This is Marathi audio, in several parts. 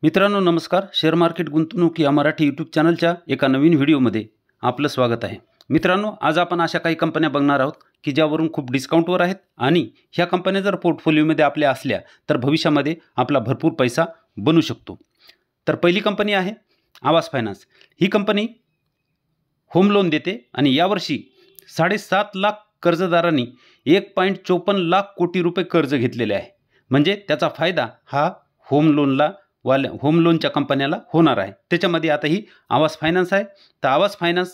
मित्रांनो नमस्कार. शेअर मार्केट गुंतवणूक या मराठी यूट्यूब चॅनलच्या एका नवीन व्हिडिओमध्ये आपलं स्वागत आहे. मित्रांनो आज आपण अशा काही कंपन्या बघणार आहोत की ज्यावरून खूप डिस्काउंटवर आहेत आणि ह्या कंपन्या जर पोर्टफोलिओमध्ये आपल्या असल्या तर भविष्यामध्ये आपला भरपूर पैसा बनू शकतो. तर पहिली कंपनी आहे आवास फायनान्स. ही कंपनी होम लोन देते आणि यावर्षी 7.5 लाख कर्जदारांनी 1.54 लाख कोटी रुपये कर्ज घेतलेले आहे. म्हणजे त्याचा फायदा हा होम लोनच्या कंपन्याला होणार आहे. त्याच्यामध्ये आता ही आवास फायनान्स आहे. तर आवास फायनान्स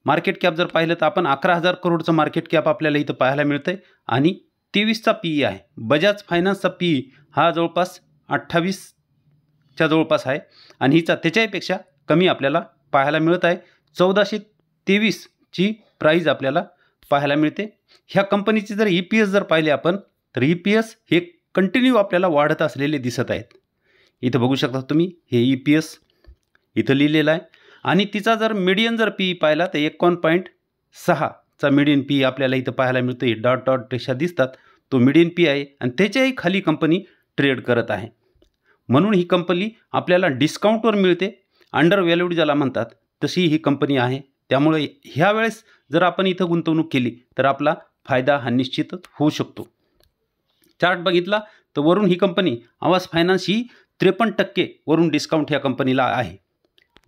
मार्केट कॅप जर पाहिलं तर आपण 11,000 करोडचं मार्केट कॅप आपल्याला इथं पाहायला मिळतं आहे आणि 23चा पीई आहे. बजाज फायनान्सचा पीई हा जवळपास 28च्या जवळपास आहे आणि हिचा त्याच्यापेक्षा कमी आपल्याला पाहायला मिळत आहे. 1423ची प्राईज आपल्याला पाहायला मिळते. ह्या कंपनीचे जर EPS जर पाहिले आपण तर EPS हे कंटिन्यू आपल्याला वाढत असलेले दिसत आहेत. इथं बघू शकता तुम्ही हे EPS इथं लिहिलेलं आहे आणि तिचा जर मीडियन जर पी पाहिला तर 51.6चा मीडियन पी आपल्याला इथं पाहायला मिळतो. हे डॉट डॉट रेषा दिसतात तो मीडियन पी आहे आणि त्याच्याही खाली कंपनी ट्रेड करत आहे. म्हणून ही कंपनी आपल्याला डिस्काउंटवर मिळते. अंडर व्हॅल्यूड ज्याला म्हणतात तशी ही कंपनी आहे. त्यामुळे ह्या वेळेस जर आपण इथं गुंतवणूक केली तर आपला फायदा हा निश्चितच होऊ शकतो. चार्ट बघितला तर वरून ही कंपनी आवास फायनान्स ही 53% वरून डिस्काउंट ह्या कंपनीला आहे.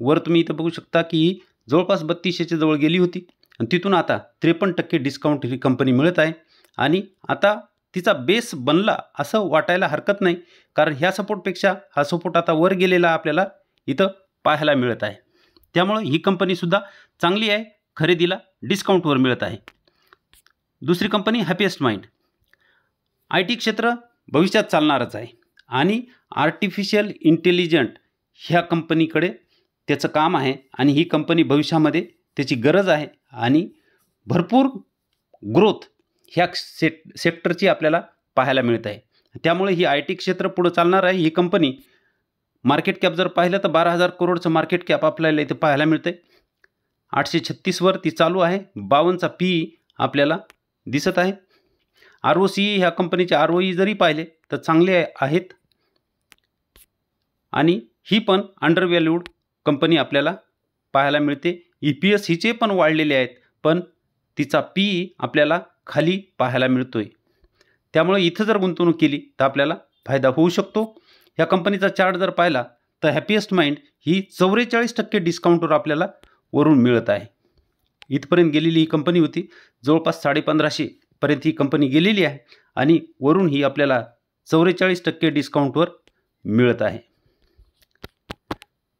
वर तुम्ही इथं बघू शकता की जवळपास 3200च्या जवळ गेली होती आणि तिथून आता 53% डिस्काउंट ही कंपनी मिळत आहे आणि आता तिचा बेस बनला असं वाटायला हरकत नाही. कारण ह्या सपोर्टपेक्षा हा सपोर्ट आता वर गेलेला आपल्याला इथं पाहायला मिळत आहे. त्यामुळे ही कंपनीसुद्धा चांगली आहे. खरेदीला डिस्काउंटवर मिळत आहे. दुसरी कंपनी हॅपीएस्ट माइंड. IT क्षेत्र भविष्यात चालणारच आहे आणि आर्टिफिशियल इंटेलिजंट ह्या कंपनीकडे त्याचं काम आहे आणि ही कंपनी भविष्यामध्ये त्याची गरज आहे आणि भरपूर ग्रोथ ह्या सेक्टरची आपल्याला पाहायला मिळत आहे. त्यामुळे ही IT क्षेत्र पुढं चालणार आहे. ही कंपनी मार्केट कॅप जर पाहिलं तर 12,000 करोडचं मार्केट कॅप आपल्याला इथे पाहायला मिळतं आहे. 836वर ती चालू आहे. 52चा पीई आपल्याला दिसत आहे. ROCE ह्या कंपनीचे ROE जरी पाहिले तर चांगले आहेत आणि ही पण अंडर व्हॅल्यूड कंपनी आपल्याला पाहायला मिळते. EPS हिचे पण वाढलेले आहेत पण तिचा पीई आपल्याला खाली पाहायला मिळतोय. त्यामुळे इथं जर गुंतवणूक केली तर आपल्याला फायदा होऊ शकतो. ह्या कंपनीचा चार्ट जर पाहिला तर हॅपीएस्ट माइंड ही 44% डिस्काउंटवर आपल्याला वरून मिळत आहे. इथपर्यंत गेलेली ही कंपनी होती. जवळपास 1550 पर्यंत ही कंपनी गेलेली आहे आणि वरून ही आपल्याला 44% डिस्काउंटवर मिळत आहे.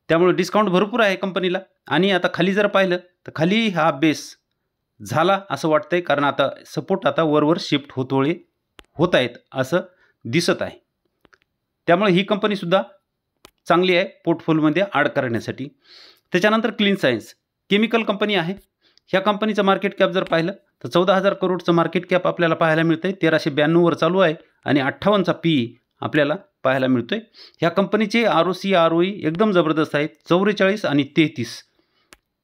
त्यामुळे डिस्काउंट भरपूर आहे कंपनीला. आणि आता खाली जर पाहिलं तर खाली हा बेस झाला असं वाटतंय कारण आता सपोर्ट आता वरवर शिफ्ट होत आहेत असं दिसत आहे. त्यामुळे ही कंपनीसुद्धा चांगली आहे पोर्टफोलिओमध्ये ॲड करण्यासाठी. त्याच्यानंतर क्लीन सायन्स केमिकल कंपनी आहे. ह्या कंपनीचं मार्केट कॅप जर पाहिलं तर 14,000 करोडचं मार्केट कॅप आपल्याला पाहायला मिळतं आहे. 1392वर चालू आहे आणि 58चा पीई आपल्याला पाहायला मिळतो आहे. ह्या कंपनीचे ROCE ROE एकदम जबरदस्त आहेत 44 आणि 33.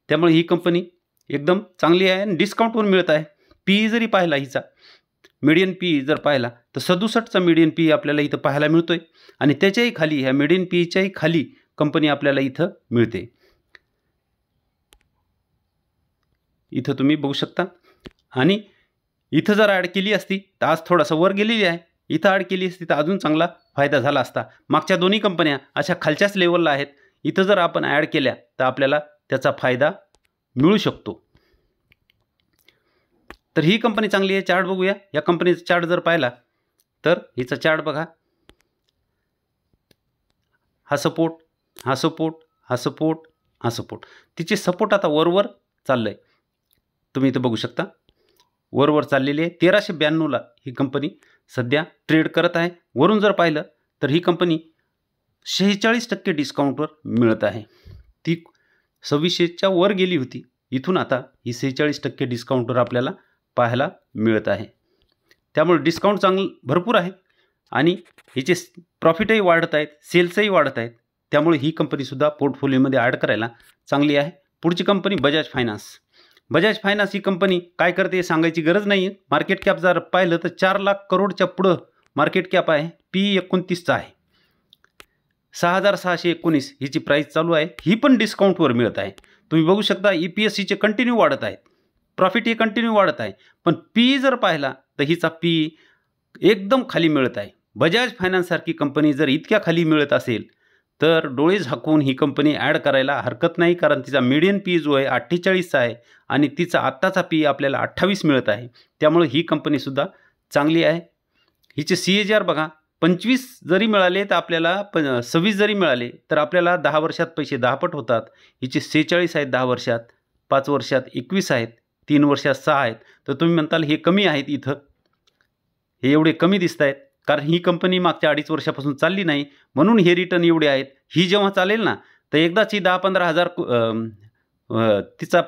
त्यामुळे ही कंपनी एकदम चांगली आहे आणि डिस्काउंटवर मिळत आहे. पीई जरी पाहिला हिचा मीडियन पीई जर पाहिला तर 67चा मीडियन पीई आपल्याला इथं पाहायला मिळतो आहे आणि त्याच्याही खाली ह्या मीडियन पीईच्याही खाली कंपनी आपल्याला इथं मिळते. इथं तुम्ही बघू शकता आणि इथं जर ॲड केली असती तर आज थोडासा वर गेलेली आहे. इथं ॲड केली असती तर अजून चांगला फायदा झाला असता. मागच्या दोन्ही कंपन्या अशा खालच्याच लेवलला आहेत. इथं जर आपण ॲड केल्या तर आपल्याला त्याचा फायदा मिळू शकतो. तर ही कंपनी चांगली आहे. चार्ट बघूया. या कंपनीचा चार्ट जर पाहिला तर हिचा चार्ट बघा. हा सपोर्ट हा सपोर्ट हा सपोर्ट हा सपोर्ट. तिचे सपोर्ट आता वरवर चाललं आहे. तुम्ही इथं बघू शकता वरवर चाललेली आहे. 1392ला ही कंपनी सध्या ट्रेड करत आहे. वरून जर पाहिलं तर ही कंपनी 46% डिस्काउंटवर मिळत आहे. ती 2600च्या वर गेली होती. इथून आता ही 46% डिस्काउंटवर आपल्याला पाहायला मिळत आहे. त्यामुळे डिस्काउंट भरपूर आहे आणि हिचे प्रॉफिटही वाढत आहेत, सेल्सही वाढत आहेत. त्यामुळे ही कंपनीसुद्धा पोर्टफोलिओमध्ये ॲड करायला चांगली आहे. पुढची company Bajaj Finance. Bajaj Finance ही कंपनी काय करते सांगायची गरज नाही. मार्केट कॅप जर पाहिलं तर 4 लाख करोडच्या पुढं मार्केट कॅप आहे. पीई 29चा आहे. 6,619 हिची प्राईस चालू आहे. ही पण डिस्काउंटवर मिळत आहे. तुम्ही बघू शकता EPS हिचे कंटिन्यू वाढत आहेत, प्रॉफिट ही कंटिन्यू वाढत आहे. पण पी जर पाहिला तर हिचा पी एकदम खाली मिळत आहे. बजाज फायनान्ससारखी कंपनी जर इतक्या खाली मिळत असेल तर डोळे झाकून ही कंपनी ॲड करायला हरकत नाही, कारण तिचा मीडियन पी जो आहे 48चा आहे आणि तिचा आत्ताचा पी आपल्याला 28 मिळत आहे. त्यामुळे ही कंपनीसुद्धा चांगली आहे. हिचे CAGR बघा, 25 जरी मिळाले तर आपल्याला 26 जरी मिळाले तर आपल्याला 10 वर्षात पैसे 10 पट होतात. हिचे 46 आहेत 10 वर्षात, 5 वर्षात 21 आहेत, 3 वर्षात 6 आहेत. तर तुम्ही म्हणताल हे कमी आहेत, इथं हे एवढे कमी दिसत आहेत कारण ही कंपनी मागच्या 2.5 वर्षापासून चालली नाही, म्हणून हे रिटर्न एवढे आहेत. ही जेव्हा चालेल ना तर एकदाच ही 10-15 हजार तिचा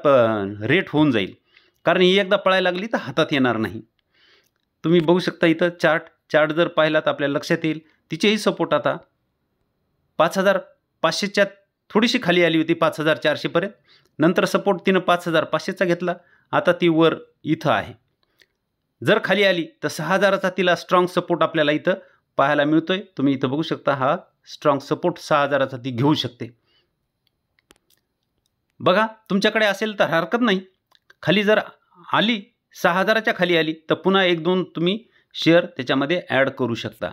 रेट होऊन जाईल, कारण ही एकदा पळायला लागली तर हातात येणार नाही. तुम्ही बघू शकता इथं चार्ट जर पाहिला तर आपल्याला लक्षात येईल तिचेही सपोर्ट आता 5,500च्या थोडीशी खाली आली होती, 5,400 पर्यंत. नंतर सपोर्ट तिनं 5,500चा घेतला, आता ती वर इथं आहे. जर खाली आली तर 6,000चा तिला स्ट्रॉंग सपोर्ट आपल्याला इथं पाहायला मिळतोय. तुम्ही इथं बघू शकता हा स्ट्रॉंग सपोर्ट 6,000चा ती घेऊ शकते. बघा तुमच्याकडे असेल तर हरकत नाही. खाली जर आली 6,000च्या खाली आली तर पुन्हा 1-2 तुम्ही शेअर त्याच्यामध्ये ॲड करू शकता.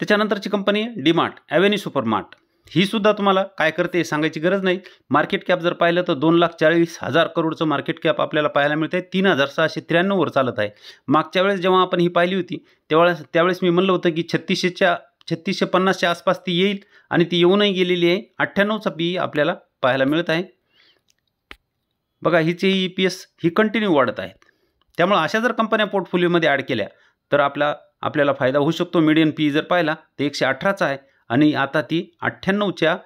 त्याच्यानंतरची कंपनी आहे डीमार्ट, ॲव्हेन्यू सुपरमार्ट. ही सुद्धा तुम्हाला काय करते सांगायची गरज नाही. मार्केट कॅप जर पाहिलं तर 2,40,000 करोडचं मार्केट कॅप आपल्याला पाहायला मिळतं आहे. 3,693 वर चालत आहे. मागच्या वेळेस जेव्हा आपण ही पाहिली होती त्यावेळेस मी म्हणलं होतं की 3650च्या आसपास ती येईल आणि ती येऊनही गेलेली आहे. 98चा पी आपल्याला पाहायला मिळत आहे. बघा हिचे EPS ही कंटिन्यू वाढत आहेत. त्यामुळे अशा जर कंपन्या पोर्टफोलिओमध्ये ॲड केल्या तर आपल्याला फायदा होऊ शकतो. मीडियन पी जर पाहिला तर 118चा आहे आणि आता ती 98च्या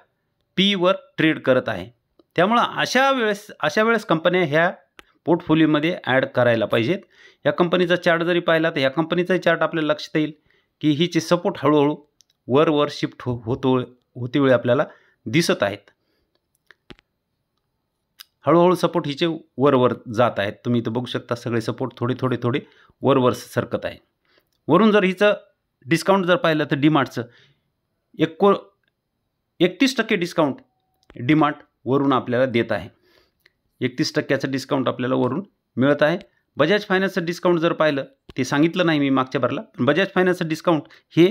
पीवर ट्रेड करत आहे. त्यामुळं अशा वेळेस कंपन्या ह्या पोर्टफोलिओमध्ये ॲड करायला पाहिजेत. या कंपनीचा चार्ट जरी पाहिला तर ह्या कंपनीचाही चार्ट आपल्याला लक्षात येईल की हिचे सपोर्ट हळूहळू वर शिफ्ट होते वेळी आपल्याला दिसत आहेत. हळूहळू सपोर्ट हिचे वर जात आहेत. तुम्ही इथं बघू शकता सगळे सपोर्ट थोडे वर सरकत आहे. वरून जर हिचं डिस्काउंट जर पाहिलं तर डीमार्टचं 31% डिस्काउंट डीमार्ट वरून आपल्याला देत आहे. 31%चं डिस्काउंट आपल्याला वरून मिळत आहे. बजाज फायनान्सचं डिस्काउंट जर पाहिलं ते सांगितलं नाही मी मागच्या भरला, पण बजाज फायनान्सचं डिस्काउंट हे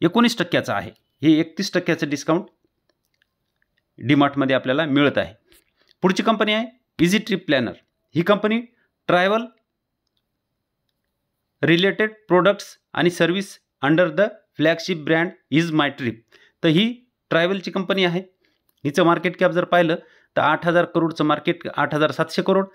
19%चं आहे. हे 31%चं डिस्काउंट डीमार्टमध्ये आपल्याला मिळत आहे. पुढची कंपनी आहे इझी ट्रिप प्लॅनर. ही कंपनी ट्रॅव्हल रिलेटेड प्रोडक्ट्स आणि service under the flagship brand is my trip. तर ही ट्रॅव्हलची कंपनी आहे. हिचं मार्केट कॅप जर पाहिलं तर 8,000 करोडचं मार्केट, 8,700 करोड,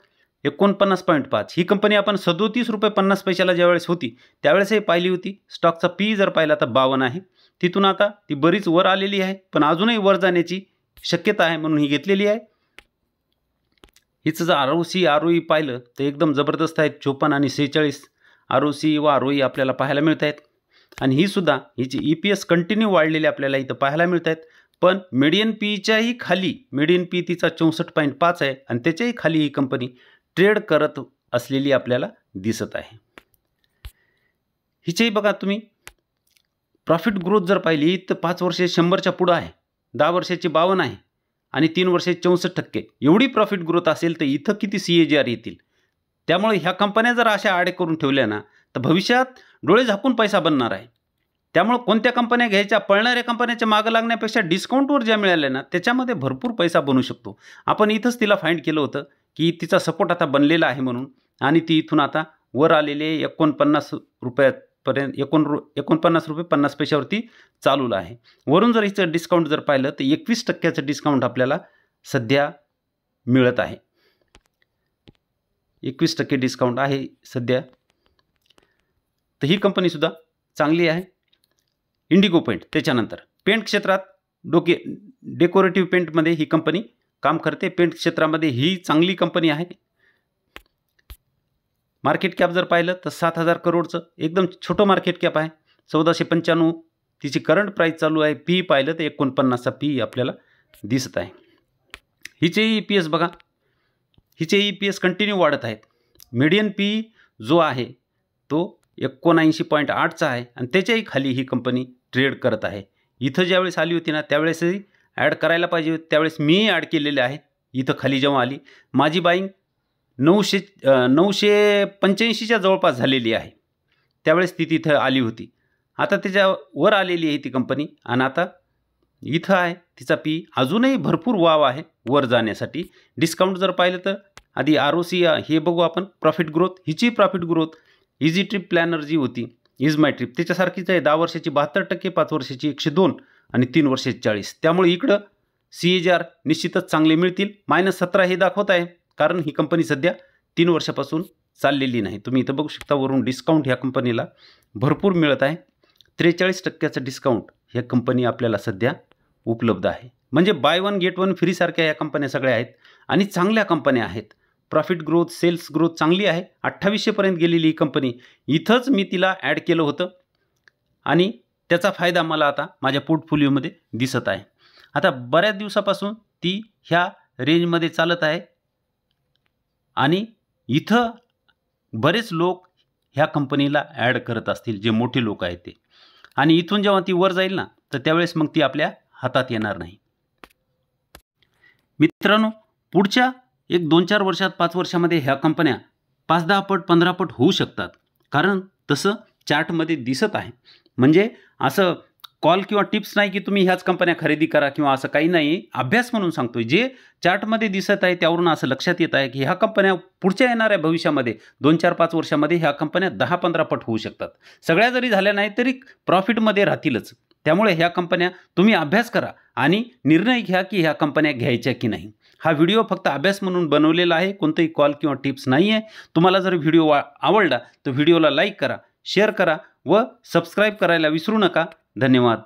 49.5. ही कंपनी आपण 37 रुपये 50 पैशाला ज्यावेळेस होती त्यावेळेसही पाहिली होती. स्टॉकचा पी जर पाहिला तर 52 आहे. तिथून आता ती बरीच वर आलेली आहे, पण अजूनही वर जाण्याची शक्यता आहे म्हणून ही घेतलेली आहे. हिचं जर ROE पाहिलं तर एकदम जबरदस्त आहेत. 54 आणि 46 ROC व ROE आपल्याला पाहायला मिळत आहेत. आणि ही सुद्धा हिची EPS कंटिन्यू वाढलेले आपल्याला इथं पाहायला मिळत आहेत. पण मीडियन पीच्याही खाली, मीडियन पी तिचा 64.5 आहे आणि त्याच्याही खाली ही कंपनी ट्रेड करत असलेली आपल्याला दिसत आहे. हिचेही बघा तुम्ही प्रॉफिट ग्रोथ जर पाहिली तर 5 वर्षे 100च्या पुढं आहे, 10 वर्षाची 52 आहे आणि 3 वर्षे 64%. एवढी प्रॉफिट ग्रोथ असेल तर इथं किती CAGR येतील. त्यामुळे ह्या कंपन्या जर अशा ॲड करून ठेवल्या ना तर भविष्यात डोळे झाकून पैसा बनणार आहे. त्यामुळे कोणत्या कंपन्या घ्यायच्या, पळणाऱ्या कंपन्याच्या मागं लागण्यापेक्षा डिस्काउंटवर ज्या मिळाल्या ना त्याच्यामध्ये भरपूर पैसा बनू शकतो. आपण इथंच तिला फाइंड केलं होतं की तिचा सपोर्ट आता बनलेला आहे म्हणून, आणि ती इथून आता वर आलेले 49 रुपयापर्यंत 49 रुपये 50 पैशावरती चालू आहे. वरून जर हिचं डिस्काउंट जर पाहिलं तर 21%चं डिस्काउंट आपल्याला सध्या मिळत आहे. 21% डिस्काउंट आहे सध्या. तर ही कंपनीसुद्धा चांगली आहे. इंडिगो पेंट, त्याच्यानंतर पेंट क्षेत्रात डेकोरेटिव्ह पेंटमध्ये ही कंपनी काम करते. पेंट क्षेत्रामध्ये ही चांगली कंपनी आहे. मार्केट कॅप जर पाहिलं तर 7,000 करोडचं एकदम छोटं मार्केट कॅप आहे. 1495 तिची करंट प्राईस चालू आहे. पी पाहिलं तर 49चा पी आपल्याला दिसत आहे. हिचे EPS बघा, हिचे EPS कंटिन्यू वाढत आहेत. मीडियन पी जो आहे तो 79.8चा आहे आणि त्याच्याही खाली ही कंपनी ट्रेड करत आहे. इथं ज्यावेळेस आली होती ना त्यावेळेसही ॲड करायला पाहिजे होती, त्यावेळेस मीही ॲड केलेले आहे. इथं खाली जेव्हा आली माझी बाईंग 985च्या जवळपास झालेली आहे, त्यावेळेस ती तिथं आली होती. आता त्याच्यावर आलेली आहे ती कंपनी आणि आता इथं आहे तिचा पी अजूनही भरपूर वाव आहे वर जाण्यासाठी. डिस्काउंट जर पाहिलं तर आधी ROC हे बघू आपण. प्रॉफिट ग्रोथ, हिची profit growth Easy Trip Planner जी होती इज माय ट्रिप त्याच्यासारखीच आहे. 10 वर्षाची 72%, 5 वर्षाची 102 आणि 3 वर्षाची 40. त्यामुळे इकडं CAGR निश्चितच चांगले मिळतील. -17 हे दाखवत आहे कारण ही कंपनी सध्या 3 वर्षापासून चाललेली नाही. तुम्ही इथं बघू शकता वरून डिस्काउंट ह्या कंपनीला भरपूर मिळत आहे. 43% डिस्काउंट ह्या कंपनी आपल्याला सध्या उपलब्ध आहे. म्हणजे by one get one free सारख्या या कंपन्या सगळ्या आहेत आणि चांगल्या कंपन्या आहेत. प्रॉफिट ग्रोथ, सेल्स ग्रोथ चांगली आहे. 2800 पर्यंत गेलेली ही कंपनी. इथंच मी तिला ॲड केलं होतं आणि त्याचा फायदा मला आता माझ्या पोर्टफोलिओमध्ये दिसत आहे. आता बऱ्याच दिवसापासून ती ह्या रेंजमध्ये चालत आहे आणि इथं बरेच लोक ह्या कंपनीला ॲड करत असतील, जे मोठे लोक आहेत ते. आणि इथून जेव्हा ती वर जाईल ना तर त्यावेळेस मग ती आपल्या हातात येणार नाही. मित्रांनो, पुढच्या 1-2-4 वर्षात, 5 वर्षामध्ये ह्या कंपन्या 5-10 पट 15 पट होऊ शकतात, कारण तसं चार्टमध्ये दिसत आहे. म्हणजे असं कॉल किंवा टिप्स नाही की तुम्ही ह्याच कंपन्या खरेदी करा किंवा असं काही नाही. अभ्यास म्हणून सांगतोय. जे चार्टमध्ये दिसत आहे त्यावरून असं लक्षात येत आहे की ह्या कंपन्या पुढच्या येणाऱ्या भविष्यामध्ये 2-4-5 वर्षामध्ये ह्या कंपन्या 10-15 पट होऊ शकतात. सगळ्या जरी झाल्या नाही तरी प्रॉफिटमध्ये राहतीलच. त्यामुळे ह्या कंपन्या तुम्ही अभ्यास करा आणि निर्णय घ्या की ह्या कंपन्या घ्यायच्या की नाही. हा व्हिडिओ फक्त अभ्यास म्हणून बनवलेला आहे, कोणतंही कॉल किंवा टिप्स नाही आहे. तुम्हाला जर व्हिडिओ आवडला तर व्हिडिओला लाईक करा, शेअर करा व सबस्क्राईब करायला विसरू नका. धन्यवाद.